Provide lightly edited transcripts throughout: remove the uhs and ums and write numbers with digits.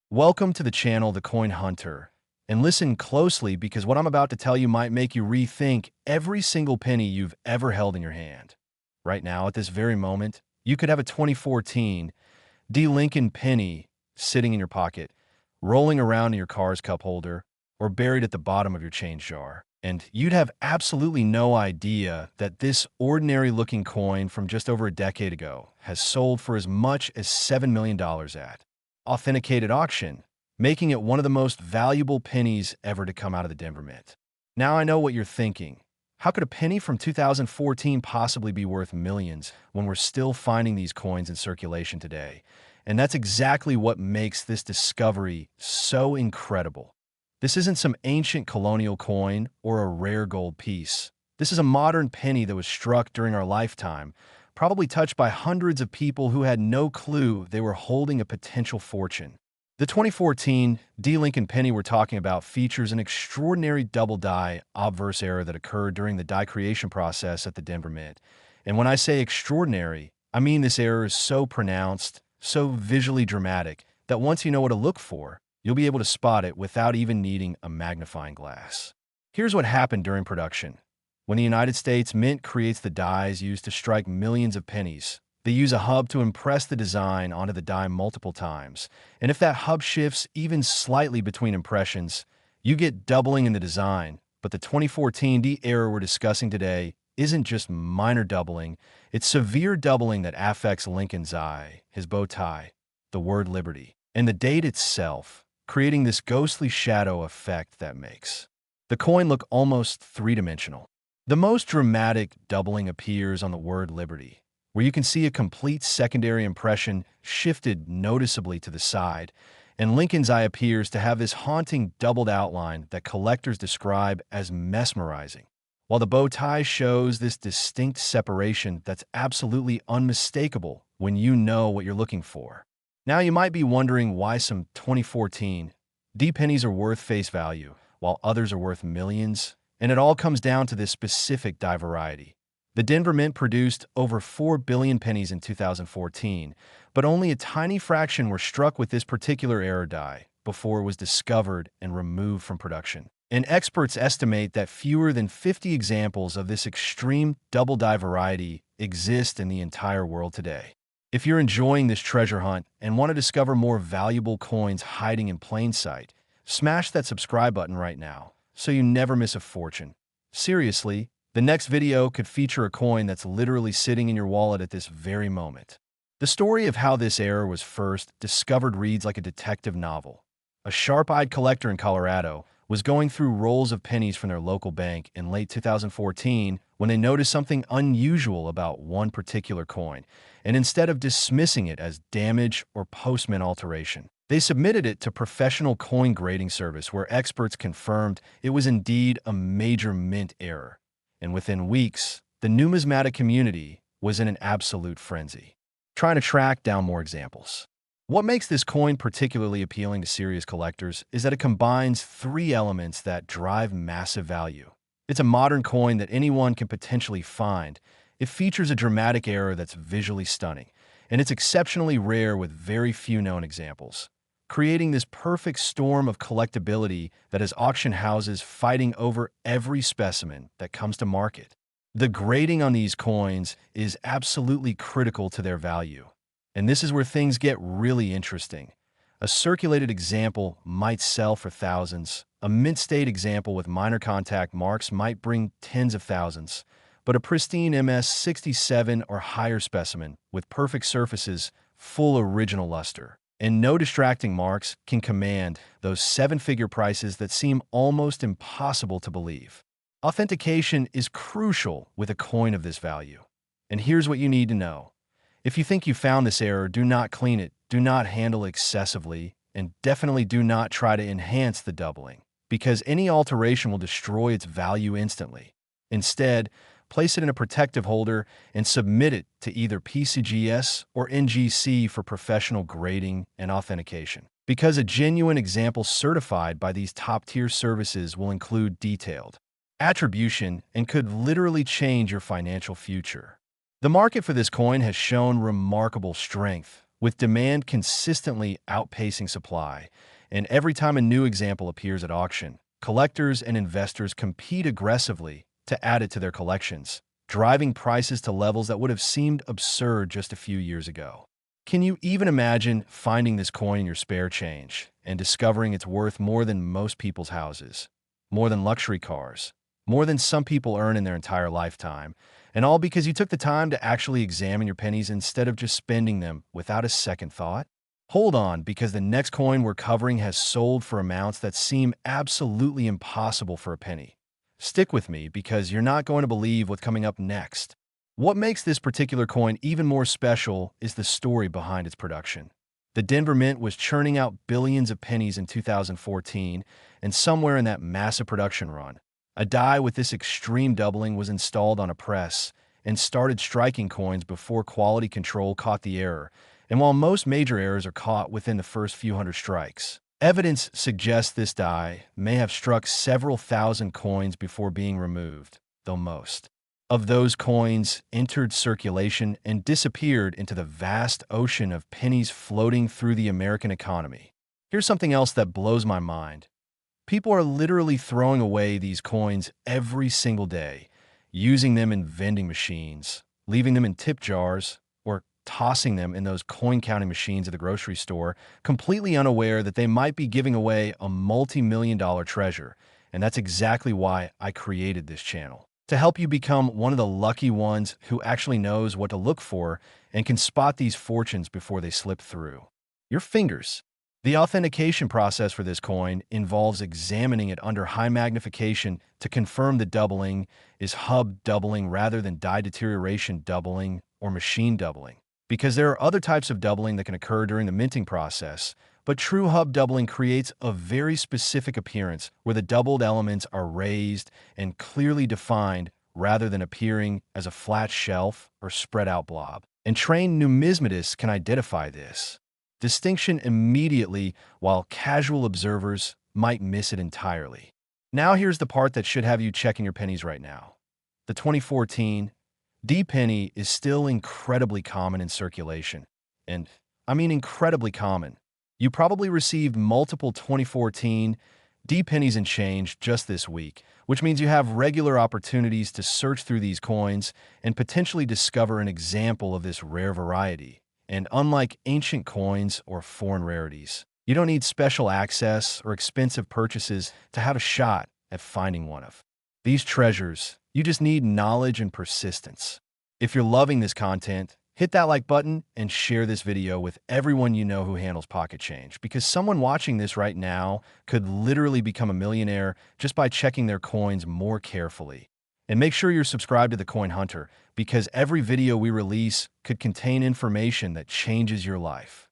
Welcome to the channel, The Coin Hunter. And listen closely because what I'm about to tell you might make you rethink every single penny you've ever held in your hand. Right now, at this very moment, you could have a 2014 D. Lincoln penny sitting in your pocket, rolling around in your car's cup holder, or buried at the bottom of your change jar. And you'd have absolutely no idea that this ordinary-looking coin from just over a decade ago has sold for as much as $7 million at authenticated auction, making it one of the most valuable pennies ever to come out of the Denver Mint. Now I know what you're thinking. How could a penny from 2014 possibly be worth millions when we're still finding these coins in circulation today? And that's exactly what makes this discovery so incredible. This isn't some ancient colonial coin or a rare gold piece. This is a modern penny that was struck during our lifetime, probably touched by hundreds of people who had no clue they were holding a potential fortune. The 2014 D. Lincoln penny we're talking about features an extraordinary double die obverse error that occurred during the die creation process at the Denver Mint. And when I say extraordinary, I mean this error is so pronounced, so visually dramatic, that once you know what to look for, you'll be able to spot it without even needing a magnifying glass. Here's what happened during production. When the United States Mint creates the dies used to strike millions of pennies, they use a hub to impress the design onto the die multiple times. And if that hub shifts even slightly between impressions, you get doubling in the design. But the 2014 D error we're discussing today isn't just minor doubling, it's severe doubling that affects Lincoln's eye, his bow tie, the word liberty, and the date itself, creating this ghostly shadow effect that makes the coin look almost three-dimensional. The most dramatic doubling appears on the word liberty, where you can see a complete secondary impression shifted noticeably to the side, and Lincoln's eye appears to have this haunting doubled outline that collectors describe as mesmerizing, while the bow tie shows this distinct separation that's absolutely unmistakable when you know what you're looking for. Now you might be wondering why some 2014 D pennies are worth face value, while others are worth millions. And it all comes down to this specific die variety. The Denver Mint produced over 4 billion pennies in 2014, but only a tiny fraction were struck with this particular error die before it was discovered and removed from production. And experts estimate that fewer than 50 examples of this extreme double die variety exist in the entire world today. If you're enjoying this treasure hunt and want to discover more valuable coins hiding in plain sight, smash that subscribe button right now, so you never miss a fortune. Seriously, the next video could feature a coin that's literally sitting in your wallet at this very moment. The story of how this error was first discovered reads like a detective novel. A sharp-eyed collector in Colorado was going through rolls of pennies from their local bank in late 2014 when they noticed something unusual about one particular coin, and instead of dismissing it as damage or postman alteration, they submitted it to professional coin grading service where experts confirmed it was indeed a major mint error. And within weeks, the numismatic community was in an absolute frenzy, trying to track down more examples. What makes this coin particularly appealing to serious collectors is that it combines three elements that drive massive value. It's a modern coin that anyone can potentially find. It features a dramatic error that's visually stunning, and it's exceptionally rare with very few known examples, creating this perfect storm of collectability that has auction houses fighting over every specimen that comes to market. The grading on these coins is absolutely critical to their value. And this is where things get really interesting. A circulated example might sell for thousands. A mint state example with minor contact marks might bring tens of thousands. But a pristine MS-67 or higher specimen with perfect surfaces, full original luster, and no distracting marks can command those seven-figure prices that seem almost impossible to believe. Authentication is crucial with a coin of this value. And here's what you need to know. If you think you found this error, do not clean it, do not handle it excessively, and definitely do not try to enhance the doubling, because any alteration will destroy its value instantly. Instead, place it in a protective holder and submit it to either PCGS or NGC for professional grading and authentication. Because a genuine example certified by these top-tier services will include detailed attribution and could literally change your financial future. The market for this coin has shown remarkable strength, with demand consistently outpacing supply. And every time a new example appears at auction, collectors and investors compete aggressively to add it to their collections, driving prices to levels that would have seemed absurd just a few years ago. Can you even imagine finding this coin in your spare change and discovering it's worth more than most people's houses, more than luxury cars, more than some people earn in their entire lifetime, and all because you took the time to actually examine your pennies instead of just spending them without a second thought? Hold on, because the next coin we're covering has sold for amounts that seem absolutely impossible for a penny. Stick with me because you're not going to believe what's coming up next. What makes this particular coin even more special is the story behind its production. The Denver Mint was churning out billions of pennies in 2014, and somewhere in that massive production run, a die with this extreme doubling was installed on a press and started striking coins before quality control caught the error. And while most major errors are caught within the first few hundred strikes, evidence suggests this die may have struck several thousand coins before being removed, though most of those coins entered circulation and disappeared into the vast ocean of pennies floating through the American economy. Here's something else that blows my mind. People are literally throwing away these coins every single day, using them in vending machines, leaving them in tip jars, or tossing them in those coin-counting machines at the grocery store, completely unaware that they might be giving away a multi-million-dollar treasure. And that's exactly why I created this channel, to help you become one of the lucky ones who actually knows what to look for and can spot these fortunes before they slip through your fingers. The authentication process for this coin involves examining it under high magnification to confirm the doubling is hub doubling rather than die deterioration doubling or machine doubling, because there are other types of doubling that can occur during the minting process, but true hub doubling creates a very specific appearance where the doubled elements are raised and clearly defined rather than appearing as a flat shelf or spread out blob. And trained numismatists can identify this distinction immediately, while casual observers might miss it entirely. Now here's the part that should have you checking your pennies right now. The 2014 D penny is still incredibly common in circulation. And I mean incredibly common. You probably received multiple 2014 D pennies and change just this week, which means you have regular opportunities to search through these coins and potentially discover an example of this rare variety. And unlike ancient coins or foreign rarities, you don't need special access or expensive purchases to have a shot at finding one of these treasures. You just need knowledge and persistence. If you're loving this content, hit that like button and share this video with everyone you know who handles pocket change, because someone watching this right now could literally become a millionaire just by checking their coins more carefully. And make sure you're subscribed to the Coin Hunter, because every video we release could contain information that changes your life.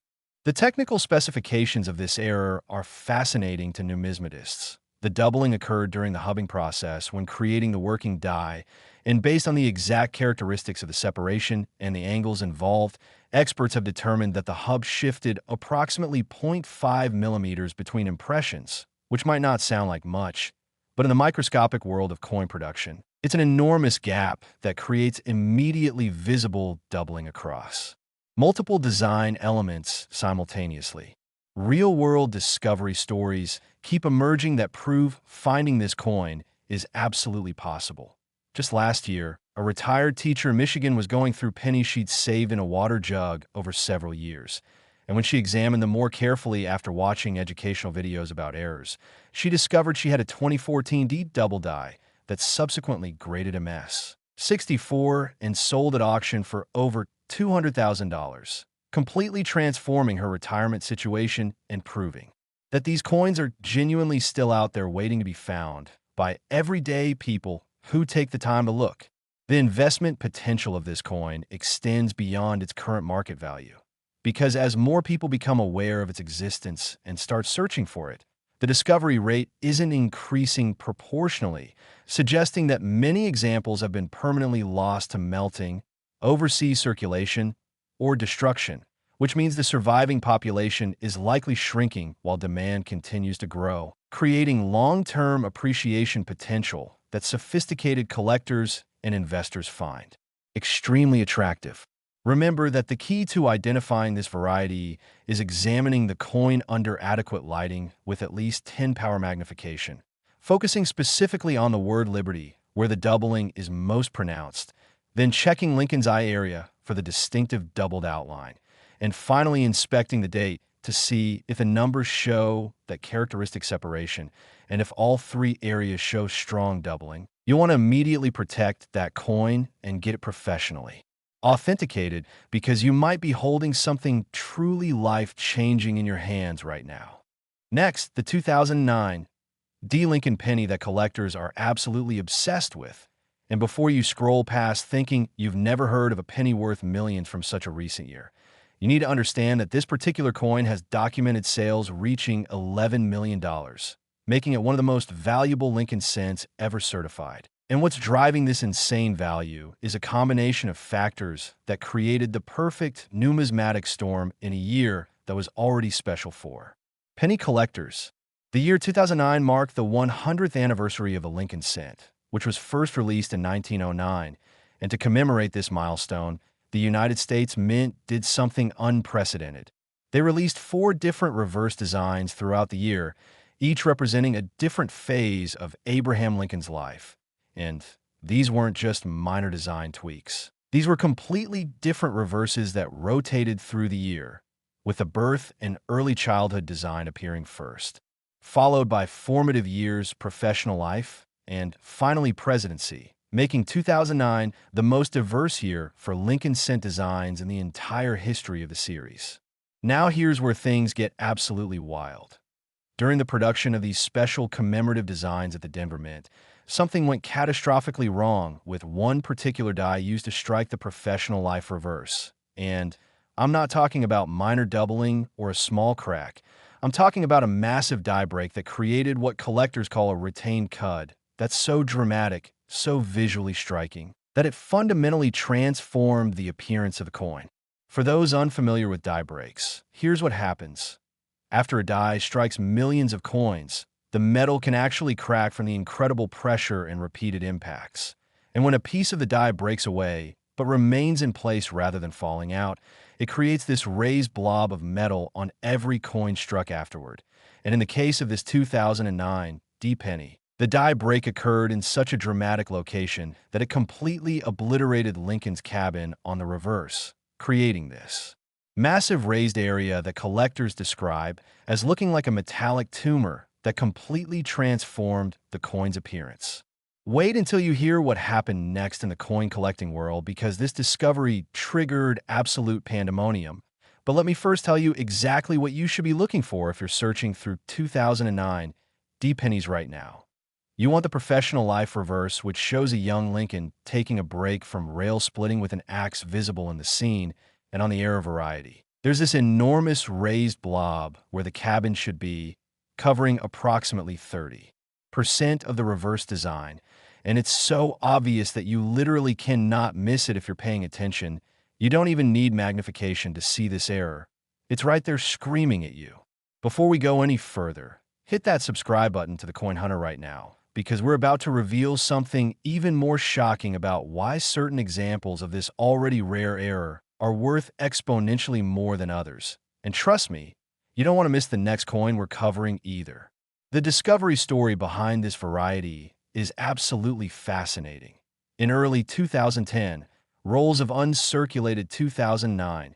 The technical specifications of this error are fascinating to numismatists. The doubling occurred during the hubbing process when creating the working die, and based on the exact characteristics of the separation and the angles involved, experts have determined that the hub shifted approximately 0.5 millimeters between impressions, which might not sound like much, but in the microscopic world of coin production, it's an enormous gap that creates immediately visible doubling across multiple design elements simultaneously. Real-world discovery stories keep emerging that prove finding this coin is absolutely possible. Just last year, a retired teacher in Michigan was going through pennies she'd saved in a water jug over several years. And when she examined them more carefully after watching educational videos about errors, she discovered she had a 2014 D double die that subsequently graded a mess 64 and sold at auction for over $200,000, completely transforming her retirement situation and proving that these coins are genuinely still out there waiting to be found by everyday people who take the time to look. The investment potential of this coin extends beyond its current market value, because as more people become aware of its existence and start searching for it, the discovery rate isn't increasing proportionally, suggesting that many examples have been permanently lost to melting, overseas circulation, or destruction, which means the surviving population is likely shrinking while demand continues to grow, creating long-term appreciation potential that sophisticated collectors and investors find extremely attractive. Remember that the key to identifying this variety is examining the coin under adequate lighting with at least 10 power magnification, focusing specifically on the word liberty, where the doubling is most pronounced, then checking Lincoln's eye area for the distinctive doubled outline, and finally inspecting the date to see if the numbers show that characteristic separation and if all three areas show strong doubling. You'll want to immediately protect that coin and get it professionally authenticated, because you might be holding something truly life-changing in your hands right now. Next, the 2009 D. Lincoln penny that collectors are absolutely obsessed with. And before you scroll past thinking you've never heard of a penny worth millions from such a recent year, you need to understand that this particular coin has documented sales reaching $11 million, making it one of the most valuable Lincoln cents ever certified. And what's driving this insane value is a combination of factors that created the perfect numismatic storm in a year that was already special for penny collectors. The year 2009 marked the 100th anniversary of the Lincoln cent, which was first released in 1909. And to commemorate this milestone, the United States Mint did something unprecedented. They released 4 different reverse designs throughout the year, each representing a different phase of Abraham Lincoln's life. And these weren't just minor design tweaks. These were completely different reverses that rotated through the year, with the birth and early childhood design appearing first, followed by formative years, professional life, and finally presidency, making 2009 the most diverse year for Lincoln cent designs in the entire history of the series. Now here's where things get absolutely wild. During the production of these special commemorative designs at the Denver Mint, something went catastrophically wrong with one particular die used to strike the professional life reverse. And I'm not talking about minor doubling or a small crack. I'm talking about a massive die break that created what collectors call a retained cud. That's so dramatic, so visually striking, that it fundamentally transformed the appearance of the coin. For those unfamiliar with die breaks, here's what happens. After a die strikes millions of coins, the metal can actually crack from the incredible pressure and repeated impacts. And when a piece of the die breaks away, but remains in place rather than falling out, it creates this raised blob of metal on every coin struck afterward. And in the case of this 2009 D penny, the die break occurred in such a dramatic location that it completely obliterated Lincoln's cabin on the reverse, creating this massive raised area that collectors describe as looking like a metallic tumor that completely transformed the coin's appearance. Wait until you hear what happened next in the coin collecting world, because this discovery triggered absolute pandemonium. But let me first tell you exactly what you should be looking for if you're searching through 2009 D pennies right now. You want the professional life reverse, which shows a young Lincoln taking a break from rail splitting with an axe visible in the scene and on the air variety. There's this enormous raised blob where the cabin should be, covering approximately 30% of the reverse design, and it's so obvious that you literally cannot miss it if you're paying attention. You don't even need magnification to see this error. It's right there screaming at you. Before we go any further, hit that subscribe button to the Coin Hunter right now, because we're about to reveal something even more shocking about why certain examples of this already rare error are worth exponentially more than others. And trust me, you don't want to miss the next coin we're covering either. The discovery story behind this variety is absolutely fascinating. In early 2010, rolls of uncirculated 2009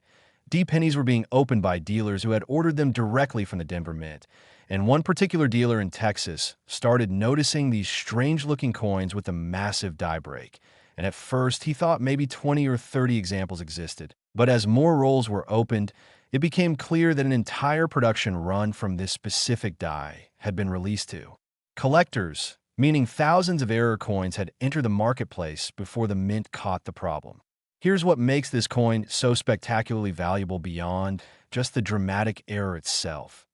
D pennies were being opened by dealers who had ordered them directly from the Denver Mint, and one particular dealer in Texas started noticing these strange-looking coins with a massive die break. And at first, he thought maybe 20 or 30 examples existed. But as more rolls were opened, it became clear that an entire production run from this specific die had been released to collectors, meaning thousands of error coins had entered the marketplace before the Mint caught the problem. Here's what makes this coin so spectacularly valuable beyond just the dramatic error itself.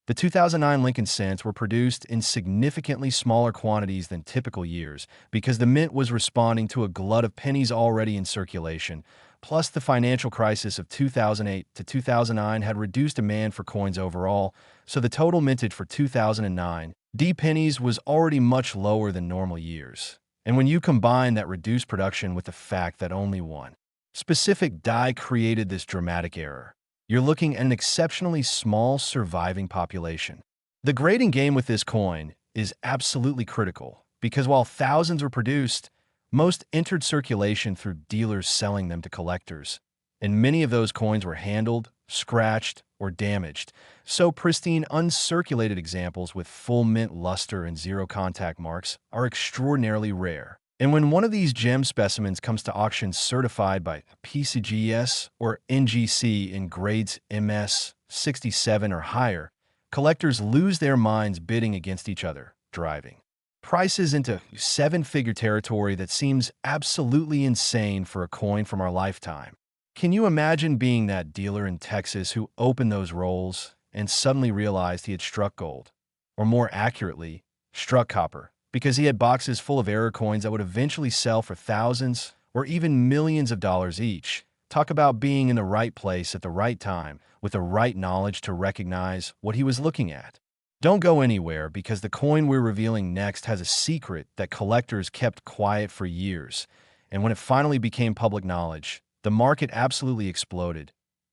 The 2009 Lincoln cents were produced in significantly smaller quantities than typical years because the Mint was responding to a glut of pennies already in circulation, plus the financial crisis of 2008 to 2009 had reduced demand for coins overall, so the total mintage for 2009 D pennies was already much lower than normal years. And when you combine that reduced production with the fact that only one specific die created this dramatic error. You're looking at an exceptionally small surviving population. The grading game with this coin is absolutely critical because while thousands were produced, most entered circulation through dealers selling them to collectors, and many of those coins were handled, scratched, or damaged. So pristine, uncirculated examples with full mint luster and zero contact marks are extraordinarily rare. And when one of these gem specimens comes to auction certified by PCGS or NGC in grades MS 67 or higher, collectors lose their minds bidding against each other, driving prices into seven-figure territory that seems absolutely insane for a coin from our lifetime. Can you imagine being that dealer in Texas who opened those rolls and suddenly realized he had struck gold? Or more accurately, struck copper, because he had boxes full of error coins that would eventually sell for thousands or even millions of dollars each. Talk about being in the right place at the right time with the right knowledge to recognize what he was looking at. Don't go anywhere because the coin we're revealing next has a secret that collectors kept quiet for years, and when it finally became public knowledge, the market absolutely exploded.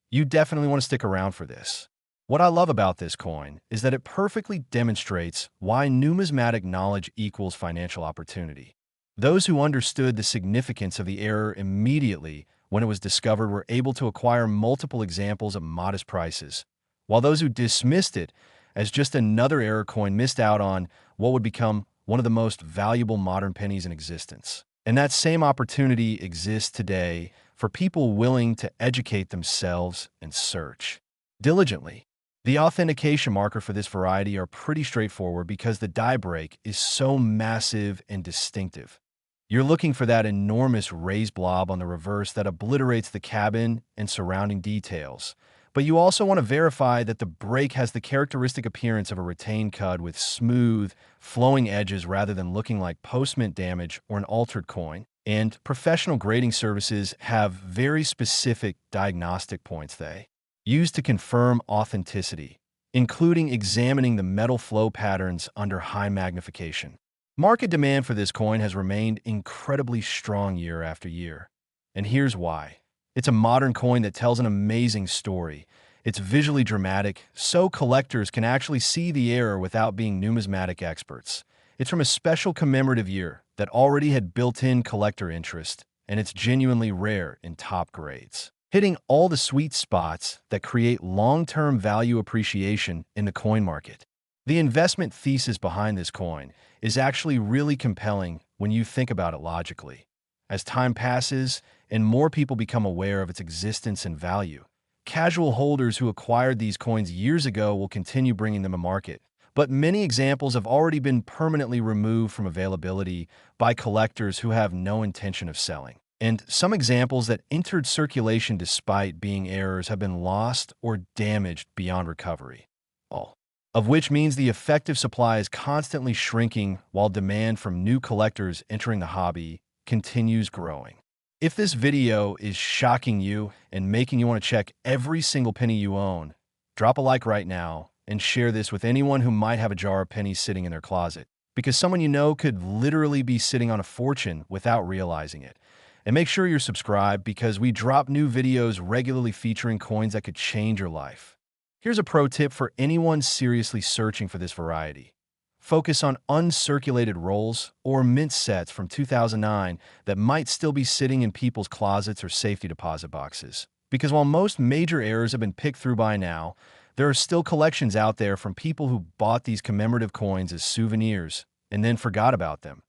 You definitely want to stick around for this. What I love about this coin is that it perfectly demonstrates why numismatic knowledge equals financial opportunity. Those who understood the significance of the error immediately when it was discovered were able to acquire multiple examples at modest prices, while those who dismissed it as just another error coin missed out on what would become one of the most valuable modern pennies in existence. And that same opportunity exists today for people willing to educate themselves and search diligently. The authentication marker for this variety are pretty straightforward because the die break is so massive and distinctive. You're looking for that enormous raised blob on the reverse that obliterates the cabin and surrounding details. But you also want to verify that the break has the characteristic appearance of a retained cud with smooth, flowing edges rather than looking like post-mint damage or an altered coin. And professional grading services have very specific diagnostic points they use to confirm authenticity, including examining the metal flow patterns under high magnification. Market demand for this coin has remained incredibly strong year after year. And here's why. It's a modern coin that tells an amazing story. It's visually dramatic, so collectors can actually see the error without being numismatic experts. It's from a special commemorative year that already had built-in collector interest, and it's genuinely rare in top grades, hitting all the sweet spots that create long-term value appreciation in the coin market. The investment thesis behind this coin is actually really compelling when you think about it logically. As time passes and more people become aware of its existence and value, casual holders who acquired these coins years ago will continue bringing them to market. But many examples have already been permanently removed from availability by collectors who have no intention of selling. And some examples that entered circulation despite being errors have been lost or damaged beyond recovery. All of which means the effective supply is constantly shrinking while demand from new collectors entering the hobby continues growing. If this video is shocking you and making you want to check every single penny you own, drop a like right now and share this with anyone who might have a jar of pennies sitting in their closet, because someone you know could literally be sitting on a fortune without realizing it. And make sure you're subscribed because we drop new videos regularly featuring coins that could change your life. Here's a pro tip for anyone seriously searching for this variety. Focus on uncirculated rolls or mint sets from 2009 that might still be sitting in people's closets or safety deposit boxes. Because while most major errors have been picked through by now, there are still collections out there from people who bought these commemorative coins as souvenirs and then forgot about them.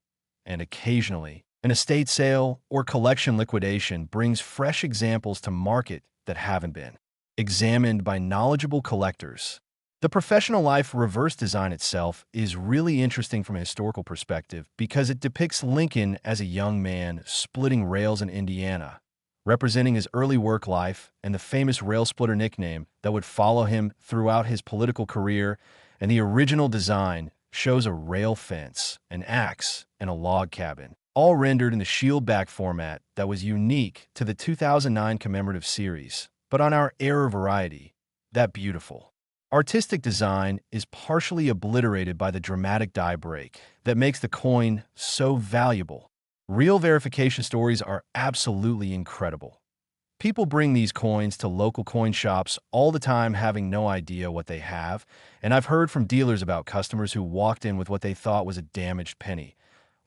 And occasionally, an estate sale or collection liquidation brings fresh examples to market that haven't been examined by knowledgeable collectors. The professional life reverse design itself is really interesting from a historical perspective because it depicts Lincoln as a young man splitting rails in Indiana, representing his early work life and the famous rail splitter nickname that would follow him throughout his political career. And the original design shows a rail fence, an axe, and a log cabin, all rendered in the shield back format that was unique to the 2009 commemorative series. But on our error variety, that beautiful artistic design is partially obliterated by the dramatic die break that makes the coin so valuable. Real verification stories are absolutely incredible. People bring these coins to local coin shops all the time having no idea what they have, and I've heard from dealers about customers who walked in with what they thought was a damaged penny,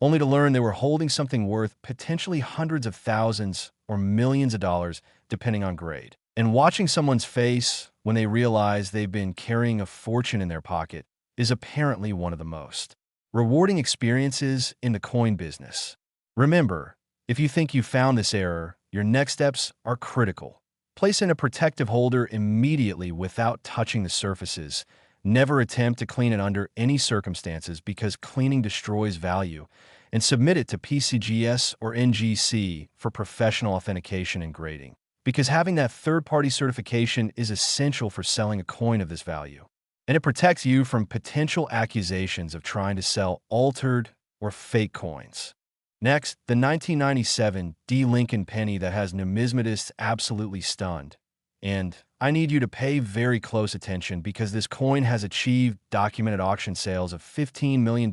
only to learn they were holding something worth potentially hundreds of thousands or millions of dollars, depending on grade. And watching someone's face when they realize they've been carrying a fortune in their pocket is apparently one of the most rewarding experiences in the coin business. Remember, if you think you found this error, your next steps are critical. Place in a protective holder immediately without touching the surfaces. Never attempt to clean it under any circumstances because cleaning destroys value. And submit it to PCGS or NGC for professional authentication and grading, because having that third-party certification is essential for selling a coin of this value. And it protects you from potential accusations of trying to sell altered or fake coins. Next, the 1997 D. Lincoln penny that has numismatists absolutely stunned. And I need you to pay very close attention because this coin has achieved documented auction sales of $15 million,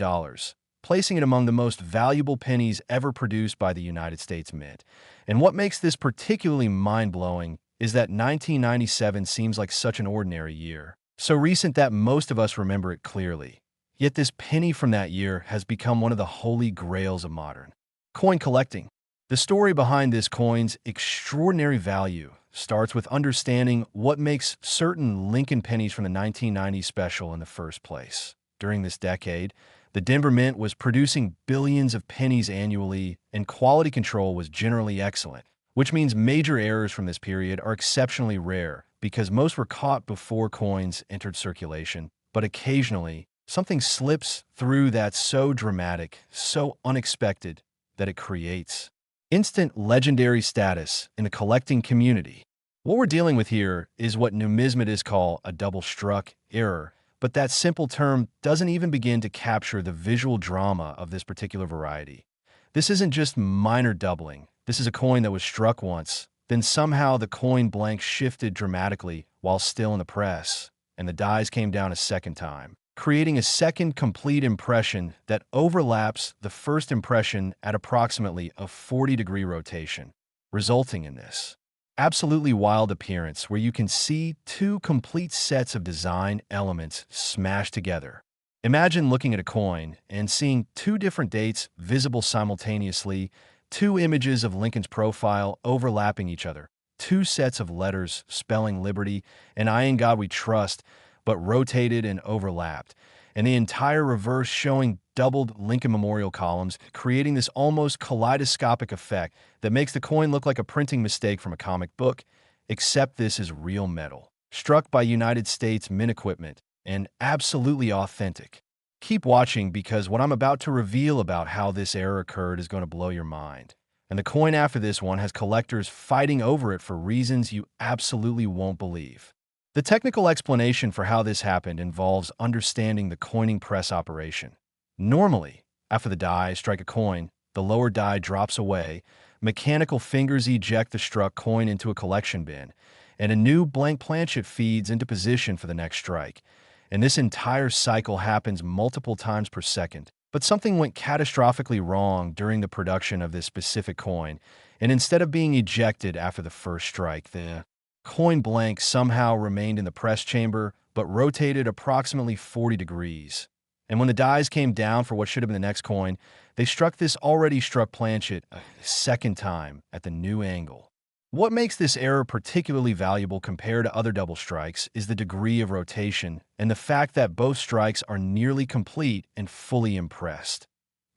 placing it among the most valuable pennies ever produced by the United States Mint. And what makes this particularly mind-blowing is that 1997 seems like such an ordinary year, so recent that most of us remember it clearly. Yet this penny from that year has become one of the holy grails of modern coin collecting. The story behind this coin's extraordinary value starts with understanding what makes certain Lincoln pennies from the 1990s special in the first place. During this decade, the Denver Mint was producing billions of pennies annually, and quality control was generally excellent, which means major errors from this period are exceptionally rare because most were caught before coins entered circulation. But occasionally, something slips through that's so dramatic, so unexpected, that it creates instant legendary status in the collecting community. What we're dealing with here is what numismatists call a double-struck error, but that simple term doesn't even begin to capture the visual drama of this particular variety. This isn't just minor doubling. This is a coin that was struck once, then somehow the coin blank shifted dramatically while still in the press, and the dies came down a second time, creating a second complete impression that overlaps the first impression at approximately a 40-degree rotation, resulting in this absolutely wild appearance where you can see two complete sets of design elements smashed together. Imagine looking at a coin and seeing two different dates visible simultaneously, two images of Lincoln's profile overlapping each other, two sets of letters spelling liberty and I in God we trust, but rotated and overlapped, and the entire reverse showing doubled Lincoln Memorial columns, creating this almost kaleidoscopic effect that makes the coin look like a printing mistake from a comic book, except this is real metal, struck by United States Mint equipment, and absolutely authentic. Keep watching because what I'm about to reveal about how this error occurred is going to blow your mind. And the coin after this one has collectors fighting over it for reasons you absolutely won't believe. The technical explanation for how this happened involves understanding the coining press operation. Normally, after the die strike a coin, the lower die drops away, mechanical fingers eject the struck coin into a collection bin, and a new blank planchet feeds into position for the next strike. And this entire cycle happens multiple times per second. But something went catastrophically wrong during the production of this specific coin, and instead of being ejected after the first strike, the coin blank somehow remained in the press chamber, but rotated approximately 40 degrees. And when the dies came down for what should have been the next coin, they struck this already struck planchet a second time at the new angle. What makes this error particularly valuable compared to other double strikes is the degree of rotation and the fact that both strikes are nearly complete and fully impressed.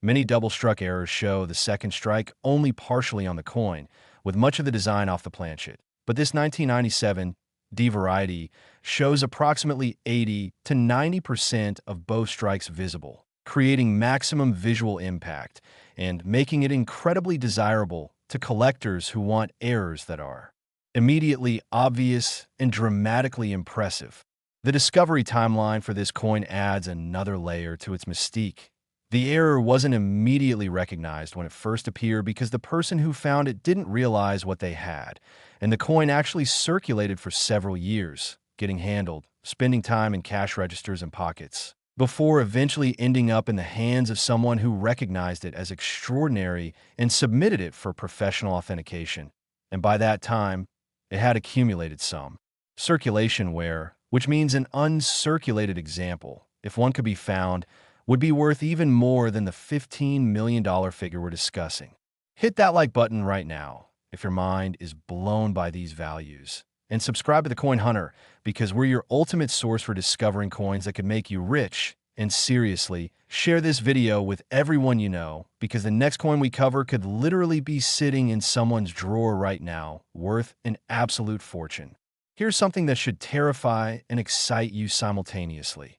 Many double struck errors show the second strike only partially on the coin, with much of the design off the planchet. But this 1997 D variety shows approximately 80 to 90% of both strikes visible, creating maximum visual impact and making it incredibly desirable to collectors who want errors that are immediately obvious and dramatically impressive. The discovery timeline for this coin adds another layer to its mystique. The error wasn't immediately recognized when it first appeared because the person who found it didn't realize what they had, and the coin actually circulated for several years, getting handled, spending time in cash registers and pockets, before eventually ending up in the hands of someone who recognized it as extraordinary and submitted it for professional authentication. And by that time, It had accumulated some. Circulation wear, which means an uncirculated example, if one could be found, would be worth even more than the $15 million figure we're discussing. Hit that like button right now if your mind is blown by these values. And subscribe to the Coin Hunter because we're your ultimate source for discovering coins that could make you rich. And seriously, share this video with everyone you know because the next coin we cover could literally be sitting in someone's drawer right now, worth an absolute fortune. Here's something that should terrify and excite you simultaneously.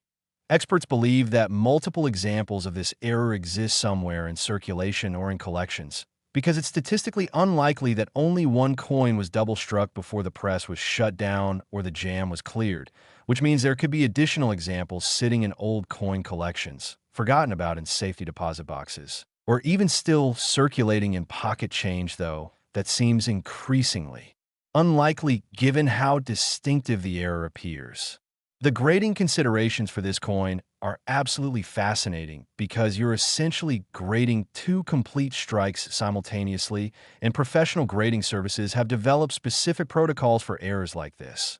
Experts believe that multiple examples of this error exist somewhere in circulation or in collections, because it's statistically unlikely that only one coin was double-struck before the press was shut down or the jam was cleared, which means there could be additional examples sitting in old coin collections, forgotten about in safety deposit boxes, or even still circulating in pocket change, though that seems increasingly unlikely given how distinctive the error appears. The grading considerations for this coin are absolutely fascinating because you're essentially grading two complete strikes simultaneously, and professional grading services have developed specific protocols for errors like this.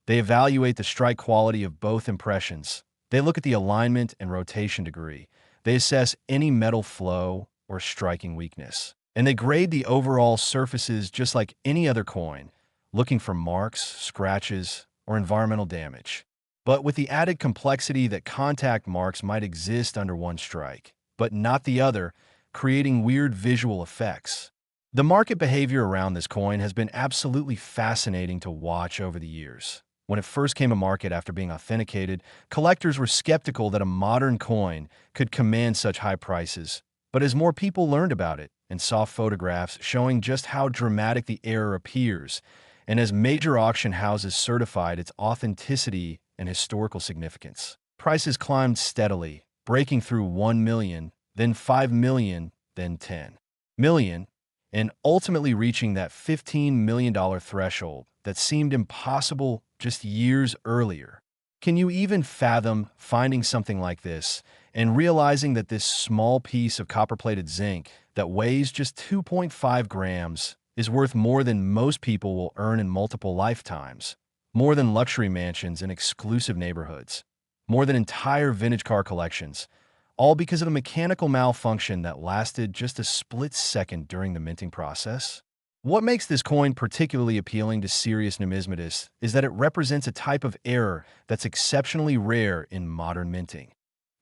They evaluate the strike quality of both impressions. They look at the alignment and rotation degree. They assess any metal flow or striking weakness. And they grade the overall surfaces just like any other coin, looking for marks, scratches, or environmental damage. But with the added complexity that contact marks might exist under one strike, but not the other, creating weird visual effects. The market behavior around this coin has been absolutely fascinating to watch over the years. When it first came to market after being authenticated, collectors were skeptical that a modern coin could command such high prices. But as more people learned about it and saw photographs showing just how dramatic the error appears, and as major auction houses certified its authenticity and historical significance, prices climbed steadily, breaking through 1 million, then 5 million, then 10 million, and ultimately reaching that $15 million threshold that seemed impossible just years earlier. Can you even fathom finding something like this and realizing that this small piece of copper-plated zinc that weighs just 2.5 grams is worth more than most people will earn in multiple lifetimes? More than luxury mansions and exclusive neighborhoods, more than entire vintage car collections, all because of a mechanical malfunction that lasted just a split second during the minting process? What makes this coin particularly appealing to serious numismatists is that it represents a type of error that's exceptionally rare in modern minting.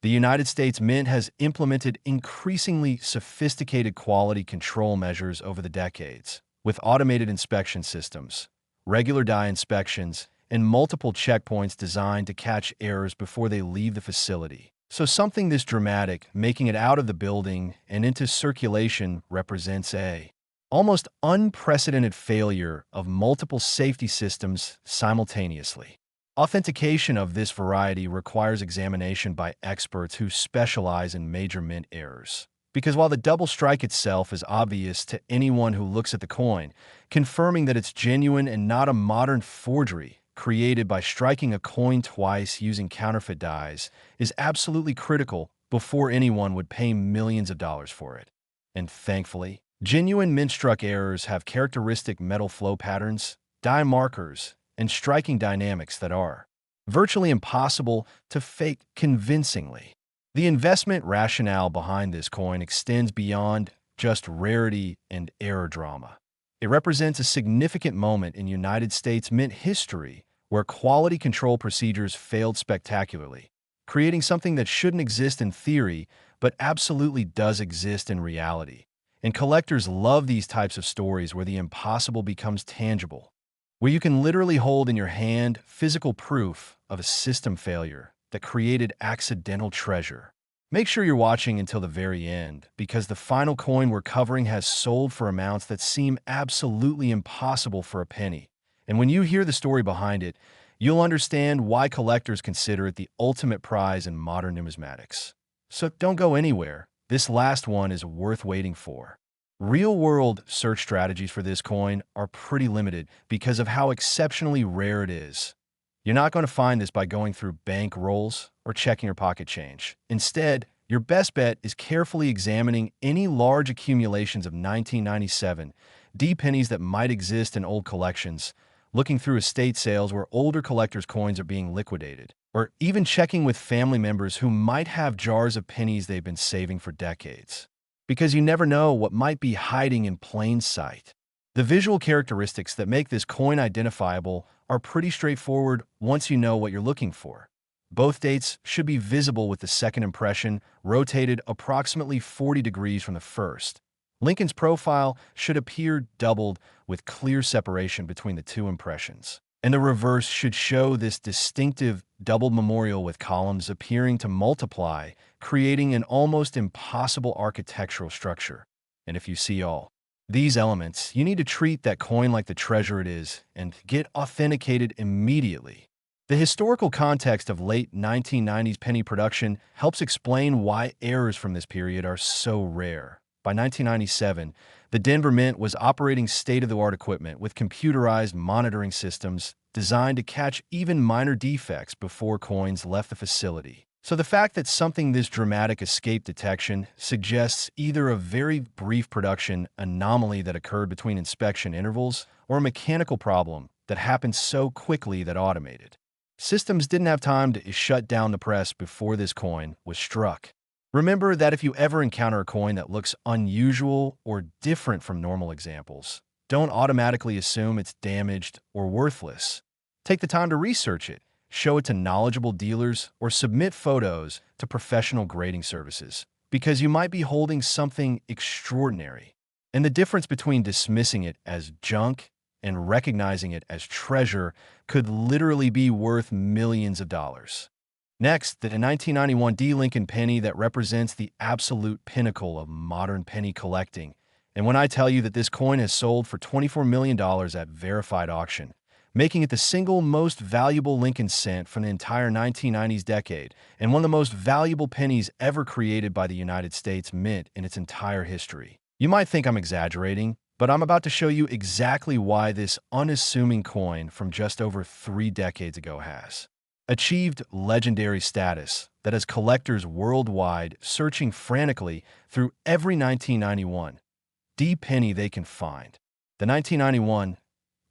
The United States Mint has implemented increasingly sophisticated quality control measures over the decades, with automated inspection systems, regular die inspections, and multiple checkpoints designed to catch errors before they leave the facility. So something this dramatic, making it out of the building and into circulation, represents a almost unprecedented failure of multiple safety systems simultaneously. Authentication of this variety requires examination by experts who specialize in major mint errors. Because while the double strike itself is obvious to anyone who looks at the coin, confirming that it's genuine and not a modern forgery created by striking a coin twice using counterfeit dies is absolutely critical before anyone would pay millions of dollars for it. And thankfully, genuine mint-struck errors have characteristic metal flow patterns, die markers, and striking dynamics that are virtually impossible to fake convincingly. The investment rationale behind this coin extends beyond just rarity and error drama. It represents a significant moment in United States mint history where quality control procedures failed spectacularly, creating something that shouldn't exist in theory but absolutely does exist in reality. And collectors love these types of stories where the impossible becomes tangible, where you can literally hold in your hand physical proof of a system failure that created accidental treasure. Make sure you're watching until the very end, because the final coin we're covering has sold for amounts that seem absolutely impossible for a penny. And when you hear the story behind it, you'll understand why collectors consider it the ultimate prize in modern numismatics. So don't go anywhere. This last one is worth waiting for. Real-world search strategies for this coin are pretty limited because of how exceptionally rare it is. You're not going to find this by going through bank rolls or checking your pocket change. Instead, your best bet is carefully examining any large accumulations of 1997 D pennies that might exist in old collections, looking through estate sales where older collectors' coins are being liquidated, or even checking with family members who might have jars of pennies they've been saving for decades. Because you never know what might be hiding in plain sight. The visual characteristics that make this coin identifiable are pretty straightforward once you know what you're looking for. Both dates should be visible with the second impression rotated approximately 40 degrees from the first. Lincoln's profile should appear doubled with clear separation between the two impressions. And the reverse should show this distinctive doubled memorial with columns appearing to multiply, creating an almost impossible architectural structure. And if you see all these elements, you need to treat that coin like the treasure it is and get authenticated immediately. The historical context of late 1990s penny production helps explain why errors from this period are so rare. By 1997, the Denver Mint was operating state-of-the-art equipment with computerized monitoring systems designed to catch even minor defects before coins left the facility. So the fact that something this dramatic escaped detection suggests either a very brief production anomaly that occurred between inspection intervals or a mechanical problem that happened so quickly that automated systems didn't have time to shut down the press before this coin was struck. Remember that if you ever encounter a coin that looks unusual or different from normal examples, don't automatically assume it's damaged or worthless. Take the time to research it, show it to knowledgeable dealers, or submit photos to professional grading services, because you might be holding something extraordinary. And the difference between dismissing it as junk and recognizing it as treasure could literally be worth millions of dollars. Next, the 1991 D. Lincoln penny that represents the absolute pinnacle of modern penny collecting. And when I tell you that this coin has sold for $24 million at verified auction, making it the single most valuable Lincoln cent from the entire 1990s decade, and one of the most valuable pennies ever created by the United States Mint in its entire history. You might think I'm exaggerating, but I'm about to show you exactly why this unassuming coin from just over 3 decades ago has achieved legendary status that has collectors worldwide searching frantically through every 1991 D penny they can find. The 1991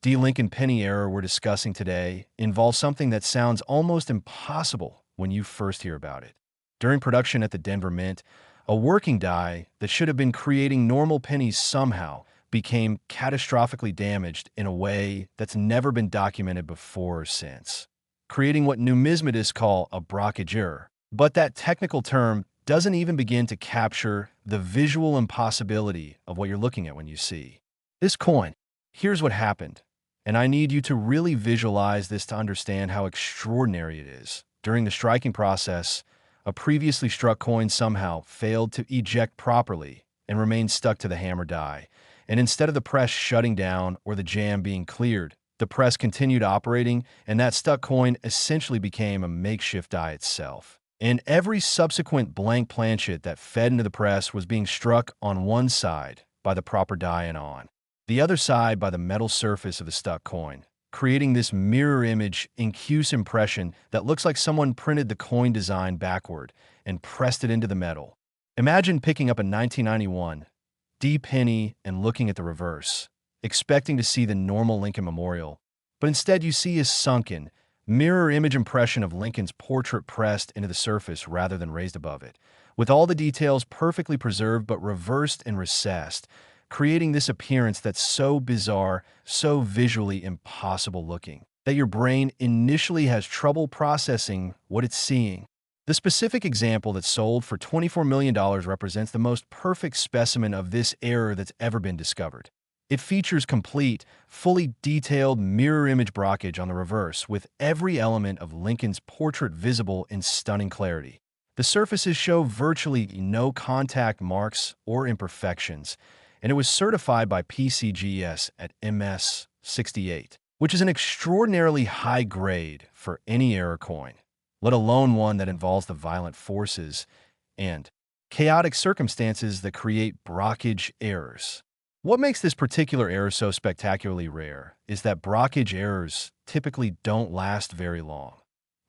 D. Lincoln penny era we're discussing today involves something that sounds almost impossible when you first hear about it. During production at the Denver Mint, a working die that should have been creating normal pennies somehow became catastrophically damaged in a way that's never been documented before or since, creating what numismatists call a brockage error. But that technical term doesn't even begin to capture the visual impossibility of what you're looking at when you see this coin. Here's what happened, and I need you to really visualize this to understand how extraordinary it is. During the striking process, a previously struck coin somehow failed to eject properly and remained stuck to the hammer die. And instead of the press shutting down or the jam being cleared, the press continued operating, and that stuck coin essentially became a makeshift die itself. And every subsequent blank planchet that fed into the press was being struck on one side by the proper die and on the other side by the metal surface of the stuck coin, creating this mirror image incuse impression that looks like someone printed the coin design backward and pressed it into the metal. Imagine picking up a 1991 D penny and looking at the reverse, expecting to see the normal Lincoln memorial, but instead you see a sunken, mirror image impression of Lincoln's portrait pressed into the surface rather than raised above it, with all the details perfectly preserved but reversed and recessed, creating this appearance that's so bizarre, so visually impossible looking, that your brain initially has trouble processing what it's seeing. The specific example that sold for $24 million represents the most perfect specimen of this error that's ever been discovered. It features complete, fully detailed mirror image brockage on the reverse, with every element of Lincoln's portrait visible in stunning clarity. The surfaces show virtually no contact marks or imperfections, and it was certified by PCGS at MS 68, which is an extraordinarily high grade for any error coin, let alone one that involves the violent forces and chaotic circumstances that create brockage errors. What makes this particular error so spectacularly rare is that brockage errors typically don't last very long.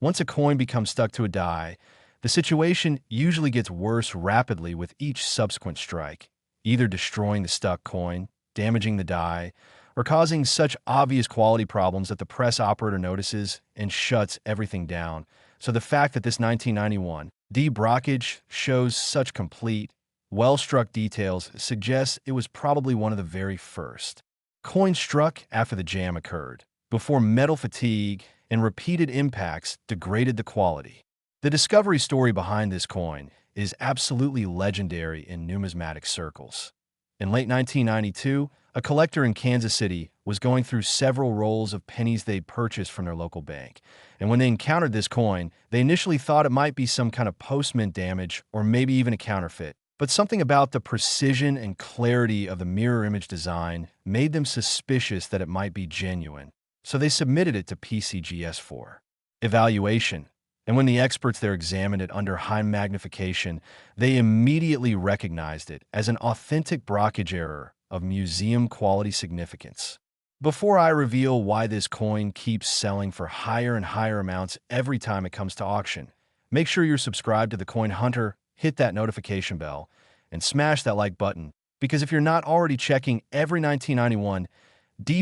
Once a coin becomes stuck to a die, the situation usually gets worse rapidly with each subsequent strike, either destroying the stuck coin, damaging the die, or causing such obvious quality problems that the press operator notices and shuts everything down. So the fact that this 1991 brockage shows such complete, well-struck details suggests it was probably one of the very first coins struck after the jam occurred, before metal fatigue and repeated impacts degraded the quality. The discovery story behind this coin is absolutely legendary in numismatic circles. In late 1992, a collector in Kansas City was going through several rolls of pennies they'd purchased from their local bank. And when they encountered this coin, they initially thought it might be some kind of post-mint damage or maybe even a counterfeit. But something about the precision and clarity of the mirror image design made them suspicious that it might be genuine. So they submitted it to PCGS for evaluation. And when the experts there examined it under high magnification, they immediately recognized it as an authentic brockage error of museum-quality significance. Before I reveal why this coin keeps selling for higher and higher amounts every time it comes to auction, make sure you're subscribed to the Coin Hunter, hit that notification bell, and smash that like button, because if you're not already checking every 1991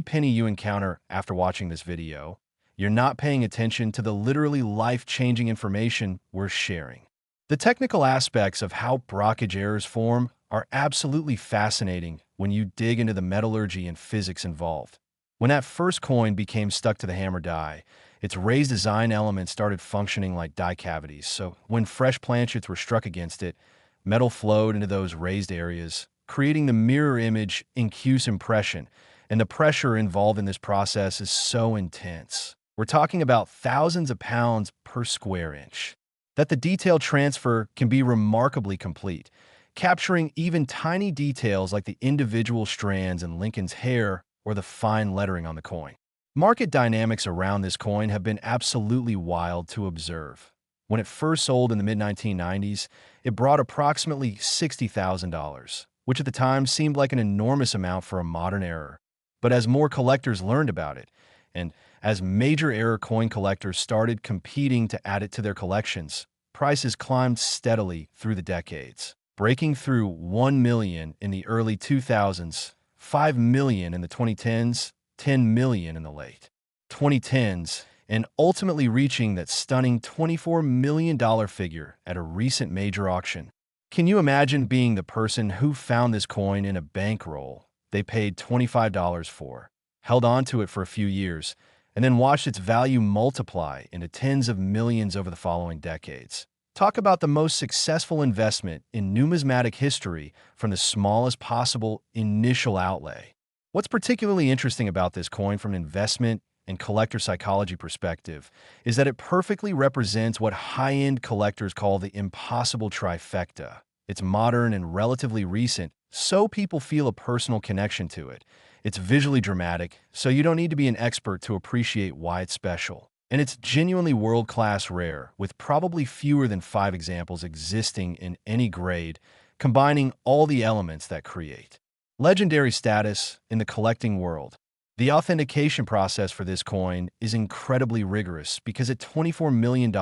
penny you encounter after watching this video, you're not paying attention to the literally life-changing information we're sharing. The technical aspects of how brockage errors form are absolutely fascinating when you dig into the metallurgy and physics involved. When that first coin became stuck to the hammer die, its raised design elements started functioning like die cavities, so when fresh planchets were struck against it, metal flowed into those raised areas, creating the mirror image incuse impression, and the pressure involved in this process is so intense. We're talking about thousands of pounds per square inch. That the detail transfer can be remarkably complete, capturing even tiny details like the individual strands in Lincoln's hair or the fine lettering on the coin. Market dynamics around this coin have been absolutely wild to observe. When it first sold in the mid-1990s, it brought approximately $60,000, which at the time seemed like an enormous amount for a modern error. But as more collectors learned about it, and as major error coin collectors started competing to add it to their collections, prices climbed steadily through the decades, breaking through $1 million in the early 2000s, $5 million in the 2010s, $10 million in the late 2010s, and ultimately reaching that stunning $24 million figure at a recent major auction. Can you imagine being the person who found this coin in a bankroll they paid $25 for, held on to it for a few years, and then watched its value multiply into tens of millions over the following decades? Talk about the most successful investment in numismatic history from the smallest possible initial outlay. What's particularly interesting about this coin from an investment and collector psychology perspective is that it perfectly represents what high-end collectors call the impossible trifecta. It's modern and relatively recent, so people feel a personal connection to it. It's visually dramatic, so you don't need to be an expert to appreciate why it's special. And it's genuinely world-class rare, with probably fewer than 5 examples existing in any grade, combining all the elements that create legendary status in the collecting world. The authentication process for this coin is incredibly rigorous because at $24 million,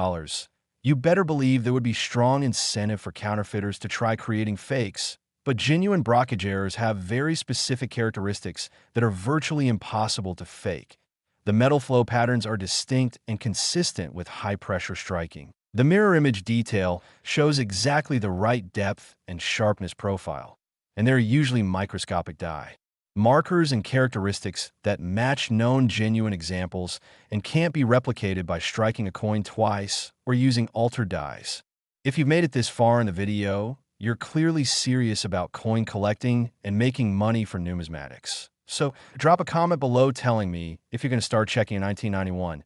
you better believe there would be strong incentive for counterfeiters to try creating fakes. But genuine brockage errors have very specific characteristics that are virtually impossible to fake. The metal flow patterns are distinct and consistent with high-pressure striking. The mirror image detail shows exactly the right depth and sharpness profile, and they're usually microscopic die markers and characteristics that match known genuine examples and can't be replicated by striking a coin twice or using altered dies. If you've made it this far in the video, you're clearly serious about coin collecting and making money from numismatics. So drop a comment below telling me if you're going to start checking 1991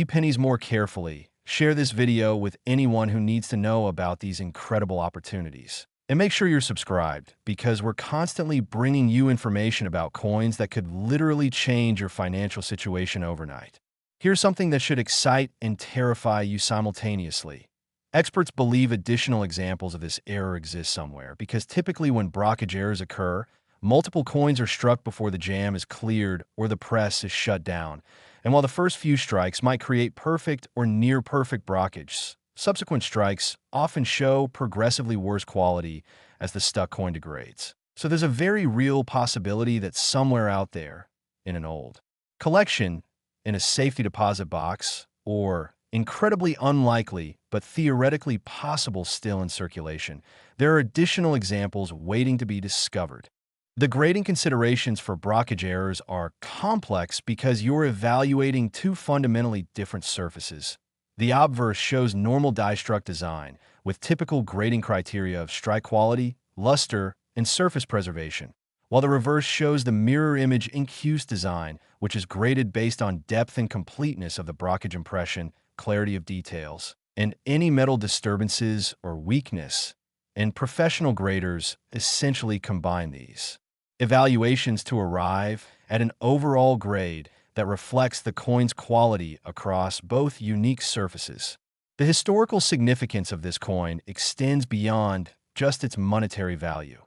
pennies more carefully. Share this video with anyone who needs to know about these incredible opportunities. And make sure you're subscribed, because we're constantly bringing you information about coins that could literally change your financial situation overnight. Here's something that should excite and terrify you simultaneously. Experts believe additional examples of this error exist somewhere, because typically when brockage errors occur, multiple coins are struck before the jam is cleared or the press is shut down. And while the first few strikes might create perfect or near-perfect brockage, subsequent strikes often show progressively worse quality as the stuck coin degrades. So there's a very real possibility that somewhere out there, in an old collection in a safety deposit box, or incredibly unlikely but theoretically possible still in circulation. There are additional examples waiting to be discovered. The grading considerations for brockage errors are complex because you're evaluating two fundamentally different surfaces. The obverse shows normal die struck design, with typical grading criteria of strike quality, luster, and surface preservation, while the reverse shows the mirror image incuse design, which is graded based on depth and completeness of the brockage impression, clarity of details, and any metal disturbances or weakness. And professional graders essentially combine these evaluations to arrive at an overall grade that reflects the coin's quality across both unique surfaces. The historical significance of this coin extends beyond just its monetary value.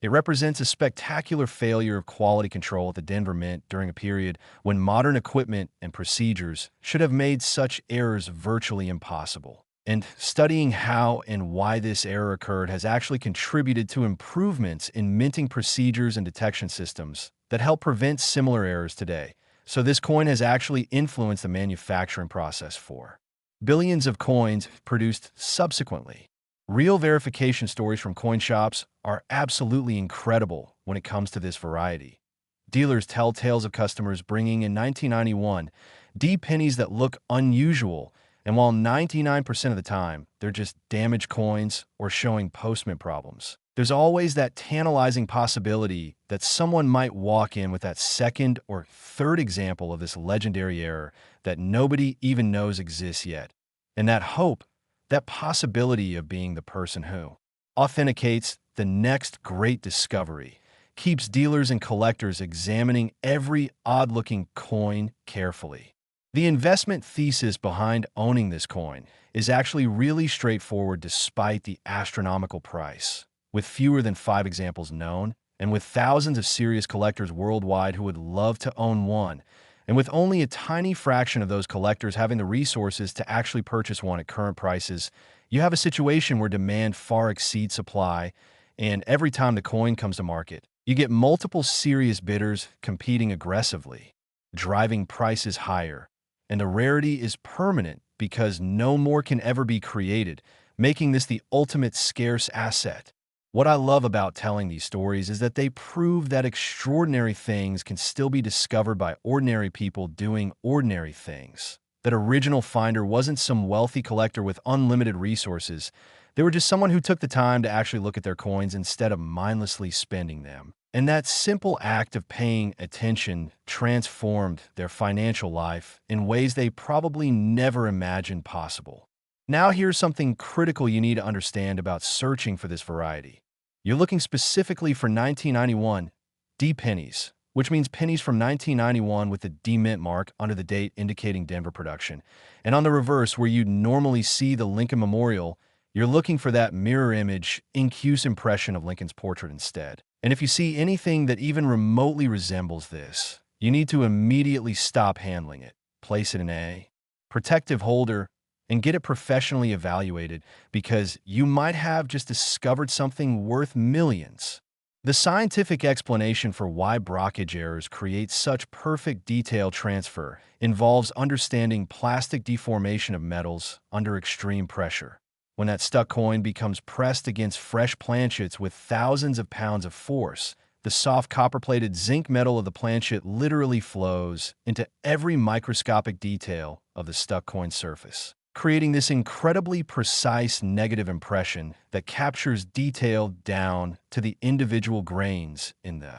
It represents a spectacular failure of quality control at the Denver Mint during a period when modern equipment and procedures should have made such errors virtually impossible. And studying how and why this error occurred has actually contributed to improvements in minting procedures and detection systems that help prevent similar errors today. So this coin has actually influenced the manufacturing process for billions of coins produced subsequently. Real verification stories from coin shops are absolutely incredible when it comes to this variety. Dealers tell tales of customers bringing in 1991 D pennies that look unusual, and while 99% of the time they're just damaged coins or showing postmint problems, there's always that tantalizing possibility that someone might walk in with that second or third example of this legendary error that nobody even knows exists yet. And that hope, that possibility of being the person who authenticates the next great discovery, keeps dealers and collectors examining every odd-looking coin carefully. The investment thesis behind owning this coin is actually really straightforward despite the astronomical price. With fewer than 5 examples known, and with thousands of serious collectors worldwide who would love to own one, and with only a tiny fraction of those collectors having the resources to actually purchase one at current prices, you have a situation where demand far exceeds supply, and every time the coin comes to market, you get multiple serious bidders competing aggressively, driving prices higher. And the rarity is permanent because no more can ever be created, making this the ultimate scarce asset. What I love about telling these stories is that they prove that extraordinary things can still be discovered by ordinary people doing ordinary things. That original finder wasn't some wealthy collector with unlimited resources. They were just someone who took the time to actually look at their coins instead of mindlessly spending them. And that simple act of paying attention transformed their financial life in ways they probably never imagined possible. Now here's something critical you need to understand about searching for this variety. You're looking specifically for 1991 D pennies, which means pennies from 1991 with the D mint mark under the date indicating Denver production. And on the reverse, where you'd normally see the Lincoln Memorial, you're looking for that mirror image incuse impression of Lincoln's portrait instead. And if you see anything that even remotely resembles this, you need to immediately stop handling it, place it in a protective holder, and get it professionally evaluated because you might have just discovered something worth millions. The scientific explanation for why brockage errors create such perfect detail transfer involves understanding plastic deformation of metals under extreme pressure. When that stuck coin becomes pressed against fresh planchets with thousands of pounds of force, the soft copper-plated zinc metal of the planchet literally flows into every microscopic detail of the stuck coin surface, creating this incredibly precise negative impression that captures detail down to the individual grains in the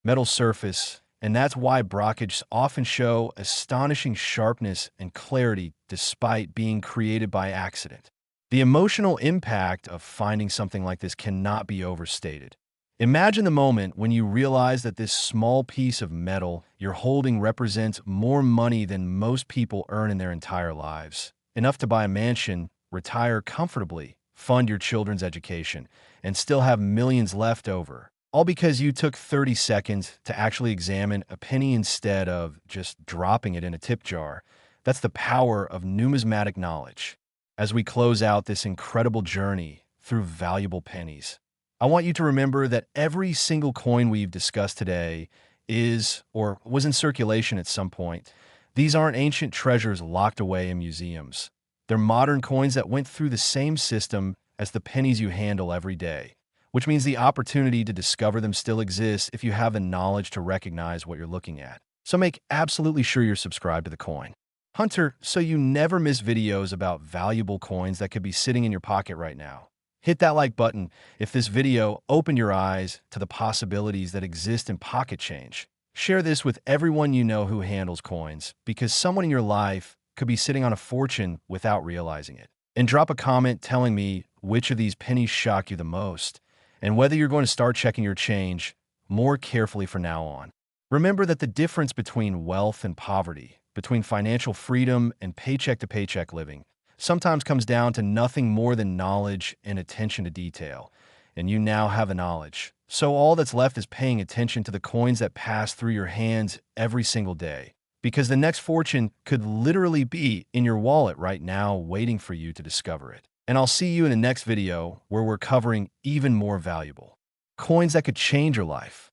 metal surface. And that's why brockage often show astonishing sharpness and clarity despite being created by accident. The emotional impact of finding something like this cannot be overstated. Imagine the moment when you realize that this small piece of metal you're holding represents more money than most people earn in their entire lives. Enough to buy a mansion, retire comfortably, fund your children's education, and still have millions left over. All because you took 30 seconds to actually examine a penny instead of just dropping it in a tip jar. That's the power of numismatic knowledge. As we close out this incredible journey through valuable pennies, I want you to remember that every single coin we've discussed today is or was in circulation at some point. These aren't ancient treasures locked away in museums. They're modern coins that went through the same system as the pennies you handle every day, which means the opportunity to discover them still exists if you have the knowledge to recognize what you're looking at. So make absolutely sure you're subscribed to the Coin Hunter so you never miss videos about valuable coins that could be sitting in your pocket right now. Hit that like button if this video opened your eyes to the possibilities that exist in pocket change. Share this with everyone you know who handles coins, because someone in your life could be sitting on a fortune without realizing it. And drop a comment telling me which of these pennies shock you the most, and whether you're going to start checking your change more carefully from now on. Remember that the difference between wealth and poverty, between financial freedom and paycheck-to-paycheck living, sometimes comes down to nothing more than knowledge and attention to detail. And you now have the knowledge. So all that's left is paying attention to the coins that pass through your hands every single day. Because the next fortune could literally be in your wallet right now, waiting for you to discover it. And I'll see you in the next video where we're covering even more valuable coins that could change your life.